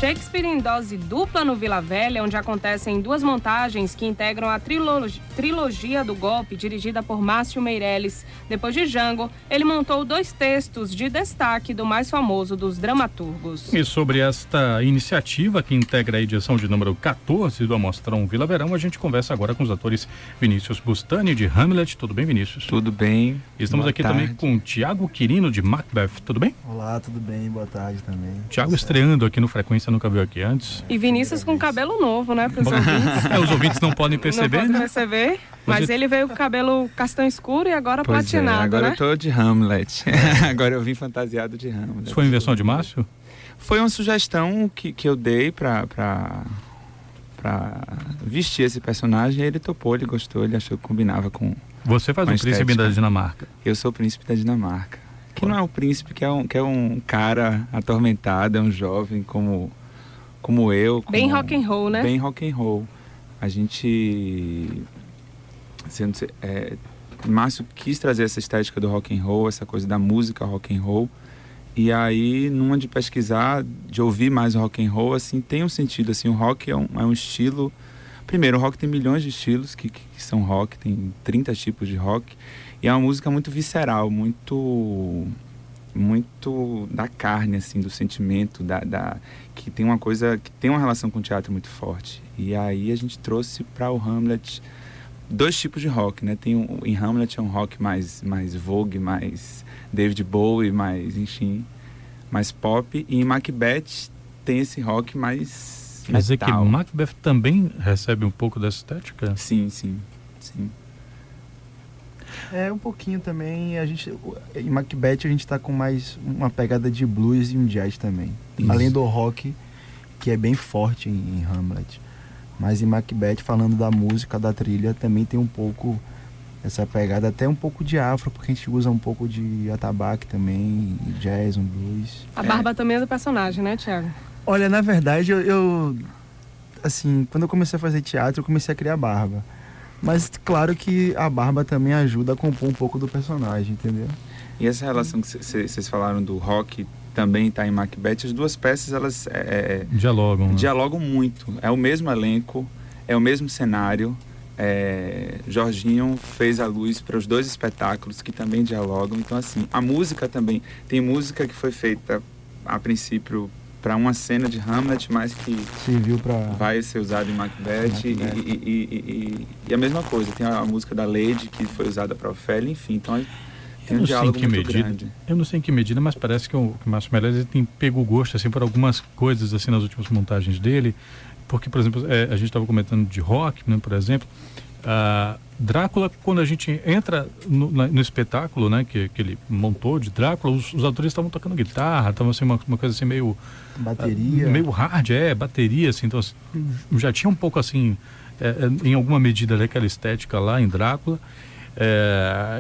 Shakespeare em dose dupla no Vila Velha, onde acontecem duas montagens que integram a trilogia do golpe, dirigida por Márcio Meirelles. Depois de Django, ele montou 2 textos de destaque do mais famoso dos dramaturgos. E sobre esta iniciativa que integra a edição de número 14 do Amostrão Vila Verão, a gente conversa agora com os atores Vinícius Bustani, de Hamlet. Tudo bem, Vinícius? Tudo bem. Estamos aqui também com Tiago Quirino, de Macbeth. Tudo bem? Olá, tudo bem? Boa tarde também. Tiago estreando aqui no Frequência, nunca viu aqui antes. E Vinícius com cabelo novo, né, para os ouvintes. Os ouvintes não podem perceber, não podem perceber, mas ele veio com o cabelo castanho escuro e agora platinado, agora né? eu tô de Hamlet. Agora eu vim fantasiado de Hamlet. Isso foi uma invenção de Márcio? Foi uma sugestão que eu dei pra vestir esse personagem, e ele topou, ele gostou, ele achou que combinava com... Você faz o príncipe da Dinamarca. Eu sou o príncipe da Dinamarca. Que não é um príncipe, que é um cara atormentado, é um jovem como eu. Bem rock and roll, né? Bem rock and roll. A gente... Márcio quis trazer essa estética do rock and roll, essa coisa da música rock and roll. E aí, numa de pesquisar, de ouvir mais o rock and roll, assim, tem um sentido, assim, o rock é um estilo... Primeiro, o rock tem milhões de estilos que são rock, tem 30 tipos de rock, e é uma música muito visceral, muito da carne, assim, do sentimento, que tem uma coisa, que tem uma relação com o teatro muito forte. E aí a gente trouxe para o Hamlet 2 tipos de rock, né? Em Hamlet é um rock mais Vogue, mais David Bowie, enfim, mais pop, e em Macbeth tem esse rock mais Quer dizer que Macbeth também recebe um pouco dessa estética? Sim. É, um pouquinho também. Em Macbeth a gente tá com mais uma pegada de blues e um jazz também. Isso. Além do rock, que é bem forte em Hamlet. Mas em Macbeth, falando da música, da trilha, também tem um pouco essa pegada, até um pouco de afro, porque a gente usa um pouco de atabaque também, jazz, um blues. A barba também é do personagem, né, Tiago? Olha, na verdade, eu assim, quando eu comecei a fazer teatro, eu comecei a criar barba. Mas claro que a barba também ajuda a compor um pouco do personagem, entendeu? E essa relação que vocês falaram do rock também está em Macbeth, as 2 peças, elas dialogam muito. É o mesmo elenco, é o mesmo cenário. Jorginho fez a luz para os 2 espetáculos que também dialogam. Então, assim, a música também. Tem música que foi feita, a princípio, para uma cena de Hamlet, mas que vai ser usada em Macbeth. E a mesma coisa, tem a música da Lady, que foi usada para Ofélia, enfim. Então, tem um diálogo muito grande. Eu não sei em que medida, mas parece que o Márcio Meirelles tem pego gosto assim, por algumas coisas assim, nas últimas montagens dele. Porque, por exemplo, a gente estava comentando de rock, né, por exemplo. Drácula, quando a gente entra no espetáculo, né, que ele montou de Drácula, os atores estavam tocando guitarra, estavam assim, uma coisa assim meio... Bateria. Meio hard, bateria, assim. Então, assim, já tinha um pouco assim, em alguma medida, daquela estética lá em Drácula.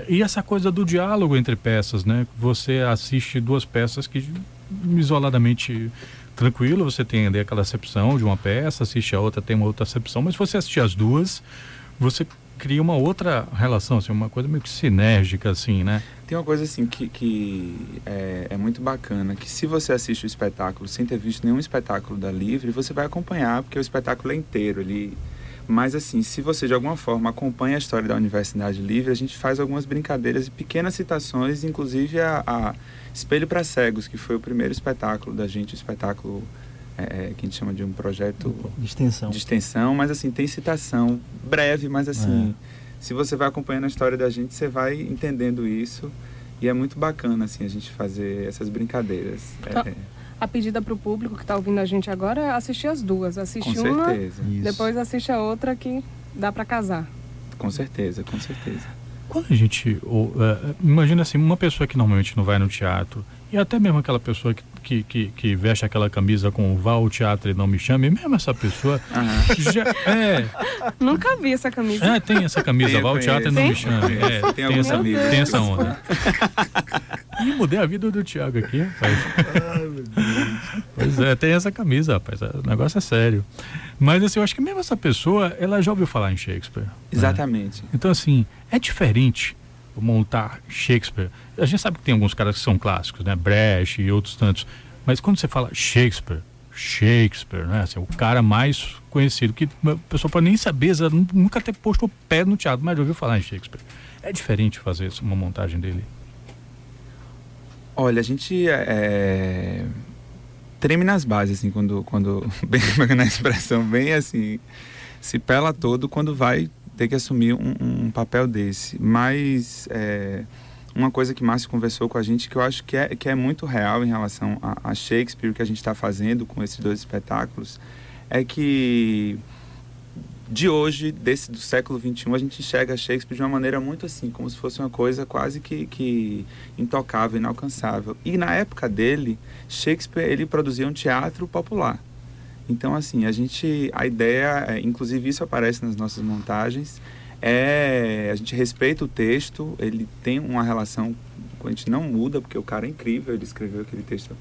E essa coisa do diálogo entre peças, né? Você assiste 2 peças que isoladamente... tranquilo, você tem ali aquela acepção de uma peça, assiste a outra, tem uma outra acepção, mas se você assistir as 2, você cria uma outra relação, assim, uma coisa meio que sinérgica, assim, né? Tem uma coisa, assim, que é muito bacana, que se você assiste o espetáculo sem ter visto nenhum espetáculo da Livre, você vai acompanhar, porque o espetáculo é inteiro ali. Mas, assim, se você de alguma forma acompanha a história da Universidade Livre, a gente faz algumas brincadeiras e pequenas citações, inclusive a Espelho para Cegos, que foi o primeiro espetáculo da gente, o espetáculo que a gente chama de um projeto de extensão, mas assim, tem citação breve, mas assim, se você vai acompanhando a história da gente, você vai entendendo isso, e é muito bacana, assim, a gente fazer essas brincadeiras. A pedida para o público que está ouvindo a gente agora é assistir as 2. Assiste uma, depois assiste a outra, que dá para casar. Com certeza. Quando a gente... imagina assim, uma pessoa que normalmente não vai no teatro, e até mesmo aquela pessoa que veste aquela camisa com vá ao teatro e não me chame, mesmo essa pessoa já Nunca vi essa camisa. Tem essa camisa, vá ao teatro e não me chame. Tem essa onda. E mudei a vida do Tiago aqui, rapaz. Ai, meu Deus. Pois tem essa camisa, rapaz. O negócio é sério. Mas assim, eu acho que mesmo essa pessoa, ela já ouviu falar em Shakespeare. Exatamente. Né? Então, assim, é diferente montar Shakespeare. A gente sabe que tem alguns caras que são clássicos, né? Brecht e outros tantos. Mas quando você fala Shakespeare, Shakespeare, né? Assim, o cara mais conhecido, que a pessoa pode nem saber, nunca ter posto o pé no teatro, mas já ouviu falar em Shakespeare. É diferente fazer uma montagem dele? Olha, a gente treme nas bases, assim, quando bem na expressão, bem assim, se pela todo quando vai ter que assumir um papel desse. Mas uma coisa que Márcio conversou com a gente, que eu acho que é muito real em relação a Shakespeare, o que a gente está fazendo com esses 2 espetáculos, é que de hoje, do século XXI, a gente enxerga Shakespeare de uma maneira muito assim, como se fosse uma coisa quase que intocável, inalcançável. E na época dele, Shakespeare, ele produzia um teatro popular. Então, assim, a ideia, inclusive isso aparece nas nossas montagens, a gente respeita o texto, ele tem uma relação, a gente não muda, porque o cara é incrível, ele escreveu aquele texto,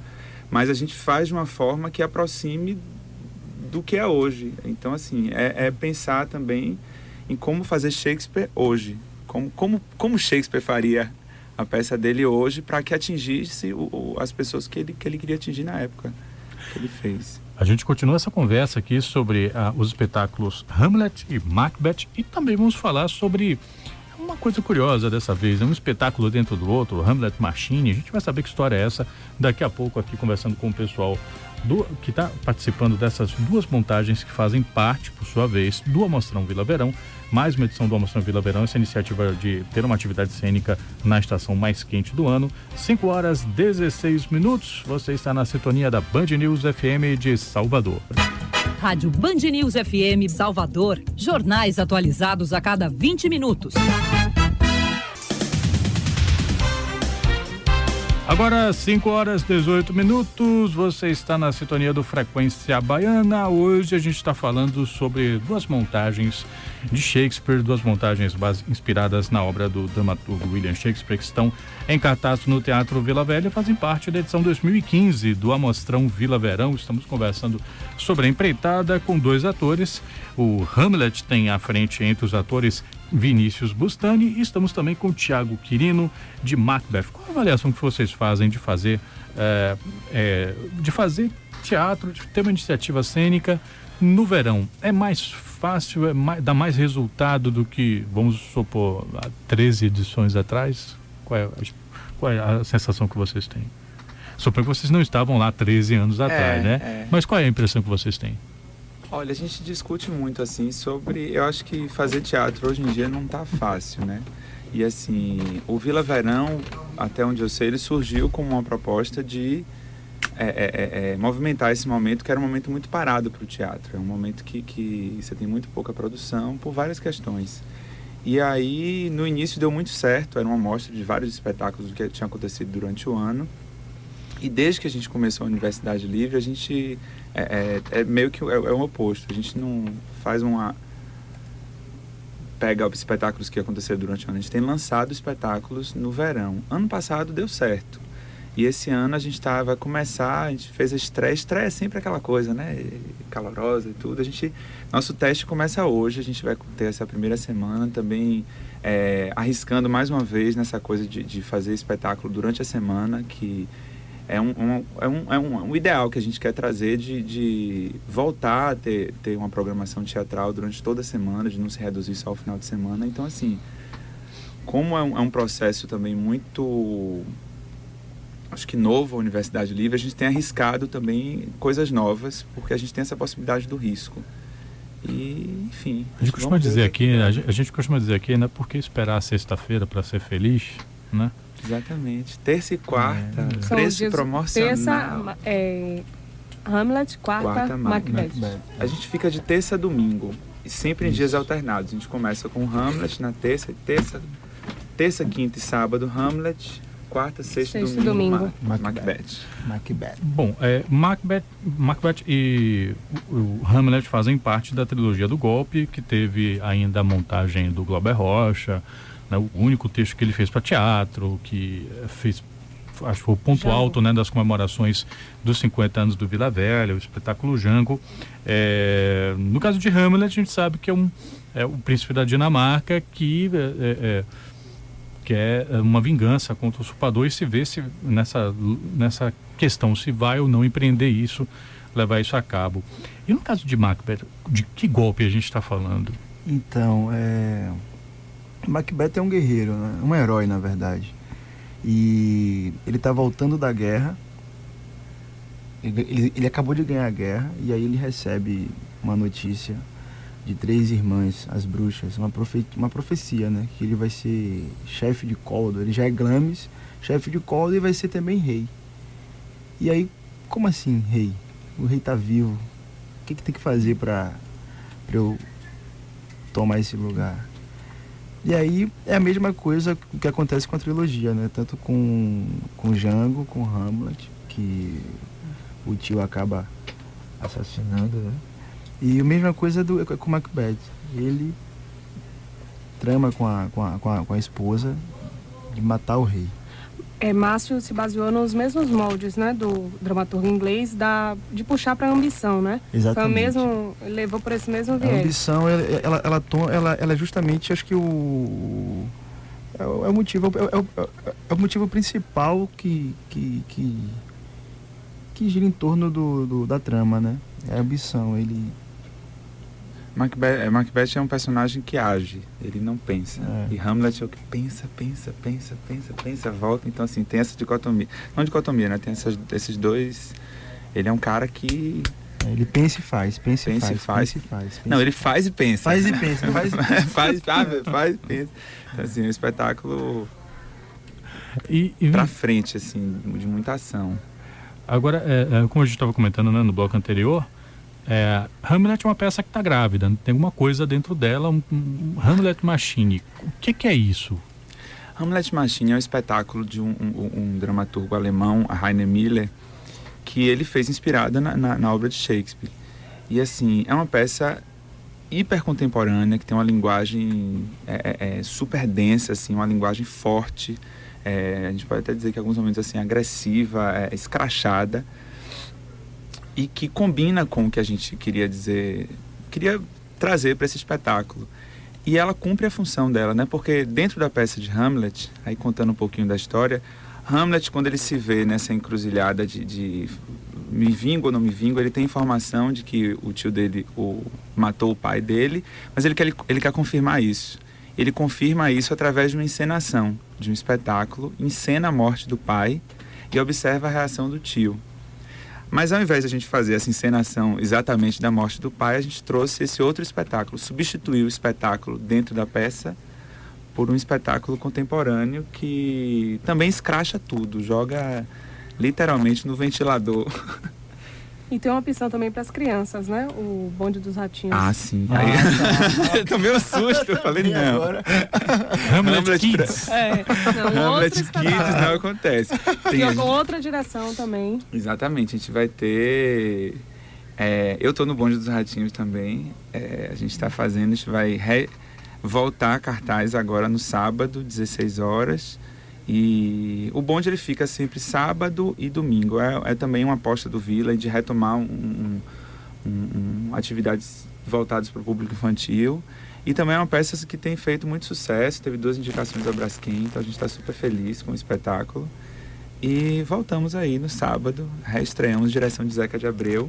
mas a gente faz de uma forma que aproxime do que é hoje. Então, assim, pensar também em como fazer Shakespeare hoje, como Shakespeare faria a peça dele hoje para que atingisse as pessoas que ele queria atingir na época que ele fez. A gente continua essa conversa aqui sobre os espetáculos Hamlet e Macbeth, e também vamos falar sobre uma coisa curiosa dessa vez, um espetáculo dentro do outro, Hamlet Machine. A gente vai saber que história é essa daqui a pouco aqui, conversando com o pessoal que está participando dessas 2 montagens que fazem parte, por sua vez, do Amostrão Vila Verão. Mais uma edição do Amostrão Vila Verão, essa iniciativa de ter uma atividade cênica na estação mais quente do ano. 5h16. Você está na sintonia da Band News FM de Salvador. Rádio Band News FM Salvador. Jornais atualizados a cada 20 minutos. Agora, 5h18. Você está na sintonia do Frequência Baiana. Hoje a gente está falando sobre 2 montagens de Shakespeare, 2 montagens inspiradas na obra do dramaturgo William Shakespeare, que estão em cartaz no Teatro Vila Velha, fazem parte da edição 2015 do Amostrão Vila Verão. Estamos conversando sobre a empreitada com 2 atores. O Hamlet tem à frente entre os atores Vinícius Bustani, e estamos também com o Thiago Quirino de Macbeth. Qual a avaliação que vocês fazem de fazer teatro, de ter uma iniciativa cênica no verão? É mais fácil, dá mais resultado do que, vamos supor, há 13 edições atrás? Qual é a sensação que vocês têm? Suponho que vocês não estavam lá 13 anos atrás, né? Mas qual é a impressão que vocês têm? Olha, a gente discute muito, assim, sobre... Eu acho que fazer teatro hoje em dia não tá fácil, né? E, assim, o Vila Verão, até onde eu sei, ele surgiu como uma proposta de movimentar esse momento, que era um momento muito parado para o teatro. É um momento que você tem muito pouca produção, por várias questões. E aí, no início deu muito certo, era uma amostra de vários espetáculos do que tinha acontecido durante o ano. E desde que a gente começou a Universidade Livre, a gente meio que é o oposto. A gente não faz pega os espetáculos que aconteceram durante o ano. A gente tem lançado espetáculos no verão. Ano passado deu certo. E esse ano a gente vai começar, a gente fez a estreia. Estreia é sempre aquela coisa, né? Calorosa e tudo. Nosso teste começa hoje, a gente vai ter essa primeira semana também arriscando mais uma vez nessa coisa de fazer espetáculo durante a semana, que é um ideal que a gente quer trazer de voltar a ter uma programação teatral durante toda a semana, de não se reduzir só ao final de semana. Então, assim, como é um processo também muito, acho que novo, a Universidade Livre, a gente tem arriscado também coisas novas, porque a gente tem essa possibilidade do risco. E, enfim... A gente costuma dizer aqui, né, por que esperar a sexta-feira para ser feliz, né? Exatamente. Terça e quarta, preço promocional. Terça, Hamlet, quarta Macbeth. A gente fica de terça a domingo, e sempre em dias alternados. A gente começa com Hamlet na terça, quinta e sábado Hamlet, quarta, sexta e domingo Macbeth. Bom, Macbeth e o Hamlet fazem parte da trilogia do Golpe, que teve ainda a montagem do Glauber Rocha, né, o único texto que ele fez para teatro, que fez, acho que foi o ponto alto, né, das comemorações dos 50 anos do Vila Velha, o espetáculo Django. No caso de Hamlet, a gente sabe que é o príncipe da Dinamarca que é uma vingança contra o usurpador, e se vê nessa questão se vai ou não empreender isso levar isso a cabo. E no caso de Macbeth, de que golpe a gente está falando? Então, Macbeth é um guerreiro, né? Um herói, na verdade. E ele está voltando da guerra. Ele acabou de ganhar a guerra e aí ele recebe uma notícia de 3 irmãs, as bruxas, uma profecia, né? Que ele vai ser chefe de Coldor. Ele já é Glamis, chefe de Coldor, e vai ser também rei. E aí, como assim rei? O rei tá vivo. O que tem que fazer pra eu tomar esse lugar? E aí é a mesma coisa que acontece com a trilogia, né? Tanto com Django, com Hamlet, que o tio acaba assassinando, né? E a mesma coisa com Macbeth. Ele trama com a esposa de matar o rei. Márcio se baseou nos mesmos moldes, né, do dramaturgo inglês, de puxar para a ambição, né? Exatamente. Foi o mesmo, levou por esse mesmo viés. A ambição, ela é justamente, acho que é o motivo principal que gira em torno da trama, né? É a ambição, Macbeth é um personagem que age, ele não pensa. É. E Hamlet é o que pensa, volta. Então, assim, tem essa dicotomia. Não dicotomia, né? Tem esses dois... Ele é um cara que... Ele pensa e faz. Não, ele faz e pensa. Faz e pensa. faz e pensa. Então, assim, é um espetáculo pra frente, assim, de muita ação. Agora, como a gente estava comentando, né, no bloco anterior, Hamlet é uma peça que está grávida, tem alguma coisa dentro dela, um Hamlet Machine. O que é isso? Hamlet Machine é um espetáculo de um dramaturgo alemão, a Heiner Miller, que ele fez inspirada na obra de Shakespeare. E assim, é uma peça hiper contemporânea, que tem uma linguagem super densa, assim, uma linguagem forte, a gente pode até dizer que em alguns momentos assim, agressiva, escrachada, e que combina com o que a gente queria trazer para esse espetáculo. E ela cumpre a função dela, né? Porque dentro da peça de Hamlet, aí contando um pouquinho da história, Hamlet, quando ele se vê nessa encruzilhada de me vingo ou não me vingo, ele tem informação de que o tio dele matou o pai dele, mas ele quer confirmar isso. Ele confirma isso através de uma encenação, de um espetáculo, encena a morte do pai e observa a reação do tio. Mas ao invés de a gente fazer essa encenação exatamente da morte do pai, a gente trouxe esse outro espetáculo, substituiu o espetáculo dentro da peça por um espetáculo contemporâneo que também escracha tudo, joga literalmente no ventilador. E tem uma opção também para as crianças, né? O Bonde dos Ratinhos. Ah, sim. Aí... Tomei um susto, eu falei não. Hamlet Kids. Hamlet Kids não acontece. Tem com outra direção também. Exatamente, a gente vai ter... eu tô no Bonde dos Ratinhos também. A gente está fazendo, a gente vai voltar a cartaz agora no sábado, 16 horas. E o bonde ele fica sempre sábado e domingo. É também uma aposta do Vila de retomar atividades voltadas para o público infantil. E também é uma peça que tem feito muito sucesso. Teve 2 indicações da Braskem, então a gente está super feliz com o espetáculo. E voltamos aí no sábado, reestreamos direção de Zeca de Abreu,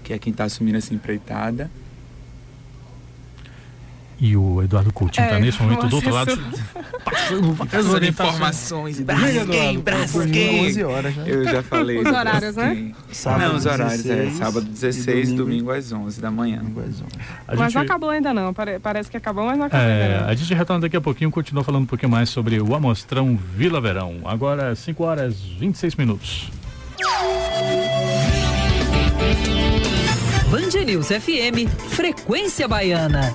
que é quem está assumindo essa empreitada. E o Eduardo Coutinho está nesse momento do outro lado, passando informações. Braskem. 11 horas, né? Eu já falei. Os horários, né? Sábado, os horários 16, sábado 16, domingo às 11 da manhã. Mas não acabou ainda não, parece que acabou, mas não acabou ainda não. A gente retorna daqui a pouquinho, continua falando um pouquinho mais sobre o Amostrão Vila Verão. Agora 5 horas e 26 minutos. Band News FM, Frequência Baiana.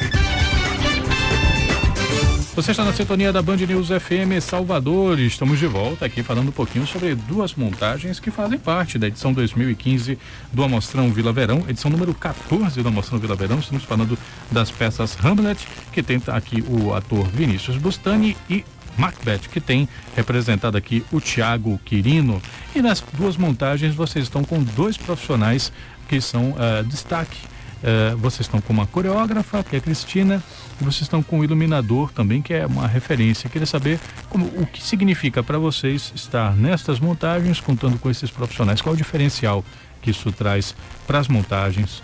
Você está na sintonia da Band News FM Salvador. Estamos de volta aqui falando um pouquinho sobre 2 montagens que fazem parte da edição 2015 do Amostrão Vila Verão, edição número 14 do Amostrão Vila Verão. Estamos falando das peças Hamlet, que tem aqui o ator Vinícius Bustani, e Macbeth, que tem representado aqui o Thiago Quirino. E nas 2 montagens vocês estão com 2 profissionais que são destaque. Vocês estão com uma coreógrafa, que é a Cristina, e vocês estão com um iluminador também, que é uma referência. Queria saber o que significa para vocês estar nestas montagens, contando com esses profissionais. Qual é o diferencial que isso traz para as montagens?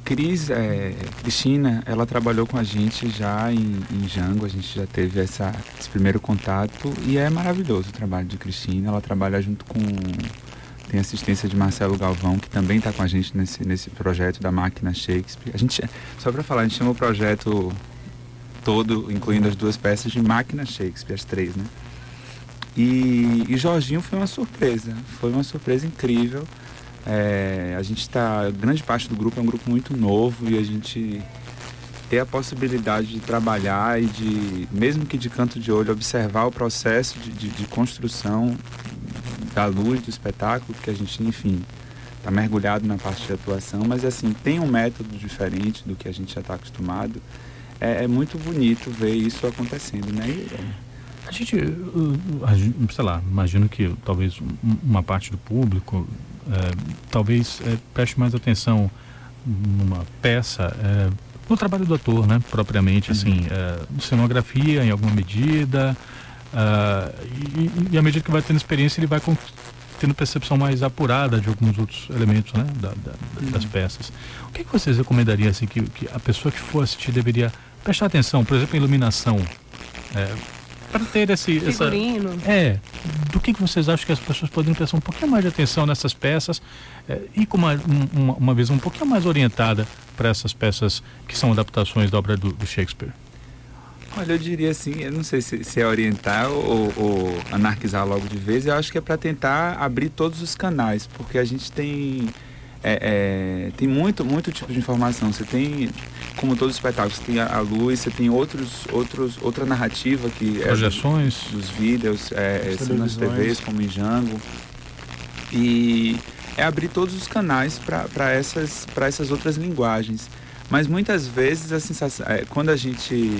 Cristina, ela trabalhou com a gente já em Django, a gente já teve esse primeiro contato e é maravilhoso o trabalho de Cristina. Ela trabalha junto com... Tem assistência de Marcelo Galvão, que também está com a gente nesse projeto da Máquina Shakespeare. Só para falar, a gente chama o projeto todo, incluindo as 2 peças, de Máquina Shakespeare, as 3, né? E Jorginho foi uma surpresa incrível. Grande parte do grupo é um grupo muito novo e a gente ter a possibilidade de trabalhar e de, mesmo que de canto de olho, observar o processo de construção da luz, do espetáculo, porque a gente, enfim, está mergulhado na parte de atuação, mas assim, tem um método diferente do que a gente já está acostumado. É muito bonito ver isso acontecendo, né? A gente, sei lá, imagino que talvez uma parte do público talvez preste mais atenção numa peça, no trabalho do ator, né, propriamente, assim, cenografia em alguma medida, e à medida que vai tendo experiência, ele vai tendo percepção mais apurada de alguns outros elementos, né, das peças. O que vocês recomendariam, assim, que a pessoa que for assistir deveria prestar atenção, por exemplo, a iluminação, para ter figurino. Do que vocês acham que as pessoas poderiam prestar um pouquinho mais de atenção nessas peças e com uma visão um pouquinho mais orientada para essas peças que são adaptações da obra do Shakespeare? Olha, eu diria assim, eu não sei se é orientar ou anarquizar logo de vez. Eu acho que é para tentar abrir todos os canais, porque a gente tem muito tipo de informação. Você tem, como todos os espetáculos, você tem a luz, você tem outra narrativa que projeções dos vídeos, nas TVs, como em Django. E é abrir todos os canais para essas outras linguagens. Mas muitas vezes a sensação, quando a gente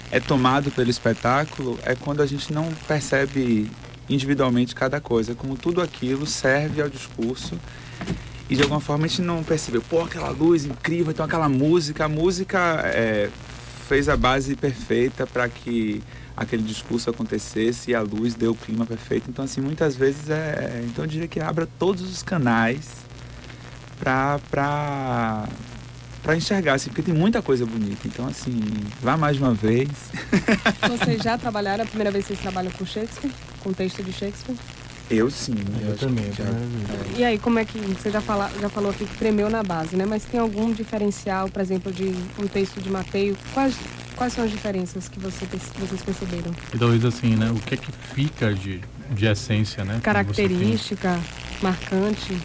é tomado pelo espetáculo, é quando a gente não percebe individualmente cada coisa, como tudo aquilo serve ao discurso. E de alguma forma a gente não percebeu, aquela luz incrível, então aquela música, a música fez a base perfeita para que aquele discurso acontecesse e a luz deu o clima perfeito. Então, assim, muitas vezes então eu diria que abra todos os canais para enxergar, assim, porque tem muita coisa bonita. Então, assim, vá mais uma vez. Vocês já trabalharam, a primeira vez que vocês trabalham com Shakespeare? Com texto de Shakespeare? Eu sim. Eu também. E aí, como é que você já falou aqui que tremeu na base, né? Mas tem algum diferencial, por exemplo, de um texto de Mateio? Quais são as diferenças que vocês perceberam? E talvez assim, né? O que é que fica de essência, né? Característica, marcante?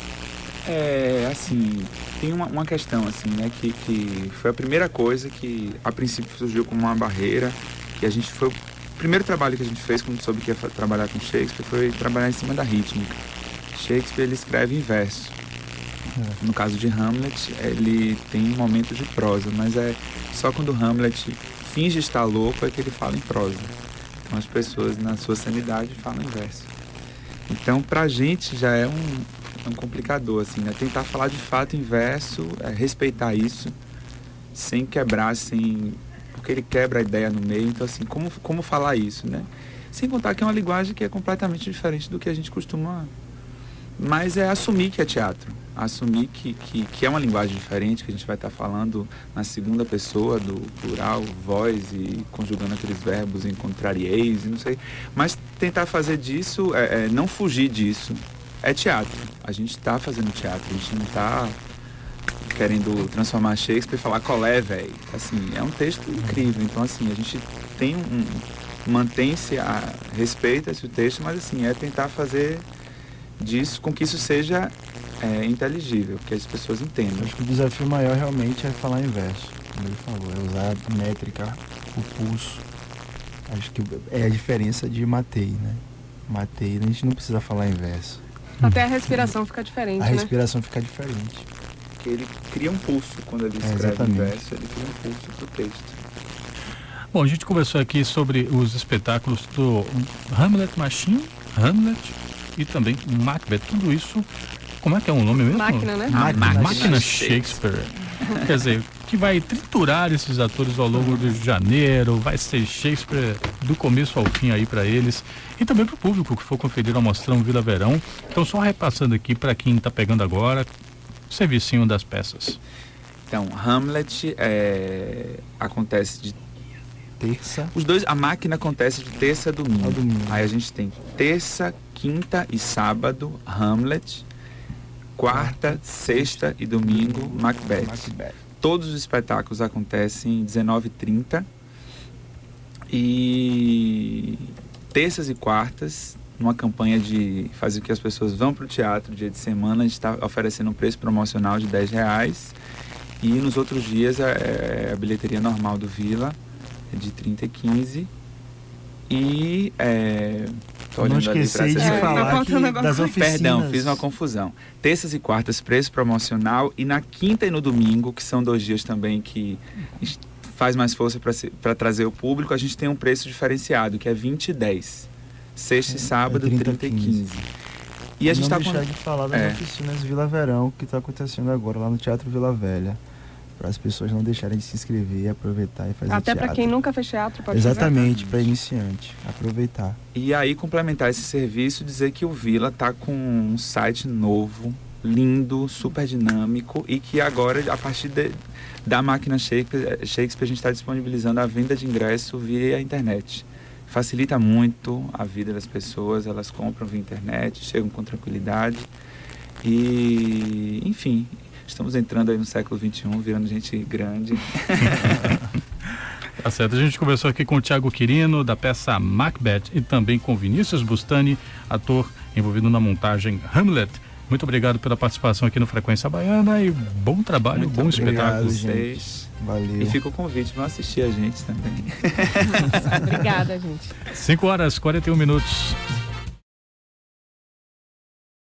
Assim, tem uma questão, assim, né? Que foi a primeira coisa que a princípio surgiu como uma barreira, que a gente foi... O primeiro trabalho que a gente fez quando soube que ia trabalhar com Shakespeare foi trabalhar em cima da rítmica. Shakespeare, ele escreve em verso. No caso de Hamlet, ele tem um momento de prosa, mas é só quando Hamlet finge estar louco é que ele fala em prosa. Então as pessoas, na sua sanidade, falam em verso. Então, pra gente já é um complicador, assim, né? Tentar falar de fato em verso, respeitar isso, sem quebrar, porque ele quebra a ideia no meio. Então, assim, como falar isso, né? Sem contar que é uma linguagem que é completamente diferente do que a gente costuma... Mas é assumir que é teatro. Assumir que é uma linguagem diferente, que a gente vai estar falando na segunda pessoa do plural, voz, e conjugando aqueles verbos em contrarieis, e não sei. Mas tentar fazer disso, não fugir disso. É teatro. A gente está fazendo teatro. A gente não está querendo transformar Shakespeare e falar colé, velho. Assim, é um texto incrível. Então, assim, a gente tem mantém-se respeita esse texto, mas, assim, é tentar fazer disso com que isso seja inteligível, que as pessoas entendam. Acho que o desafio maior realmente é falar em verso, como ele falou, é usar a métrica, o pulso. Acho que é a diferença de Matei, né? Matei, a gente não precisa falar em verso. Até a respiração fica diferente, A respiração fica diferente. Porque ele cria um pulso quando ele escreve em verso, ele cria um pulso pro texto. Bom, a gente conversou aqui sobre os espetáculos do Hamlet Machine, Hamlet e também Macbeth. Tudo isso, como é que é o nome mesmo? Máquina, né? Máquina Shakespeare. Quer dizer, que vai triturar esses atores ao longo de janeiro, vai ser Shakespeare do começo ao fim aí para eles e também para o público que for conferir ao Mostrão Vila Verão. Então, só repassando aqui para quem está pegando agora, o servicinho das peças. Então, Hamlet acontece de Terça. os dois, a máquina acontece de terça a domingo. Ao domingo. Aí a gente tem terça, quinta e sábado, Hamlet. Quarta, sexta e domingo, Macbeth. Todos os espetáculos acontecem 19h30. E terças e quartas, numa campanha de fazer com que as pessoas vão para o teatro dia de semana, a gente está oferecendo um preço promocional de R$10. E nos outros dias a bilheteria normal do Vila é de 30,15. E tô Não olhando ali pra esqueci de assessoria. falar Tá faltando que das oficinas. Perdão, fiz uma confusão. Terças e quartas, preço promocional. E na quinta e no domingo, que são 2 dias também que faz mais força para trazer o público, a gente tem um preço diferenciado, que é 20 e 10. Sexta e sábado, 30 e 15. E a gente não tá deixar de falar das oficinas Vila Verão, que está acontecendo agora lá no Teatro Vila Velha. Para as pessoas não deixarem de se inscrever, aproveitar e fazer Até teatro. para quem nunca fez teatro, pode Exatamente, para iniciante. Aproveitar. E aí, complementar esse serviço, dizer que o Vila tá com um site novo, lindo, super dinâmico, e que agora, a partir da máquina Shakespeare, a gente está disponibilizando a venda de ingresso via internet. Facilita muito a vida das pessoas, elas compram via internet, chegam com tranquilidade. E, enfim, estamos entrando aí no século XXI, virando gente grande. Tá certo, a gente conversou aqui com o Thiago Quirino, da peça Macbeth, e também com Vinícius Bustani, ator envolvido na montagem Hamlet. Muito obrigado pela participação aqui no Frequência Baiana e bom trabalho, Muito bom obrigado, espetáculo. vocês. Valeu. E fica o convite, vão assistir a gente também. Obrigada, gente. 5h41.